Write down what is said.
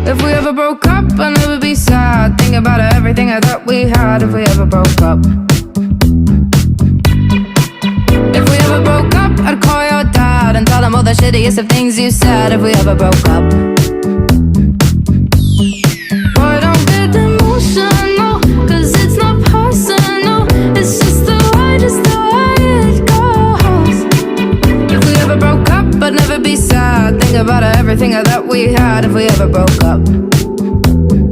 If we ever broke up, I'd never be sad. Think about everything I thought we had. If we ever broke up. If we ever broke up, I'd call your dad and tell him all the shittiest of things you said. If we ever broke up. Boy, don't get emotional, 'cause it's not personal. It's just the way it goes. If we ever broke up, I'd never be sad. Think about everything I thought we had. If we ever broke up.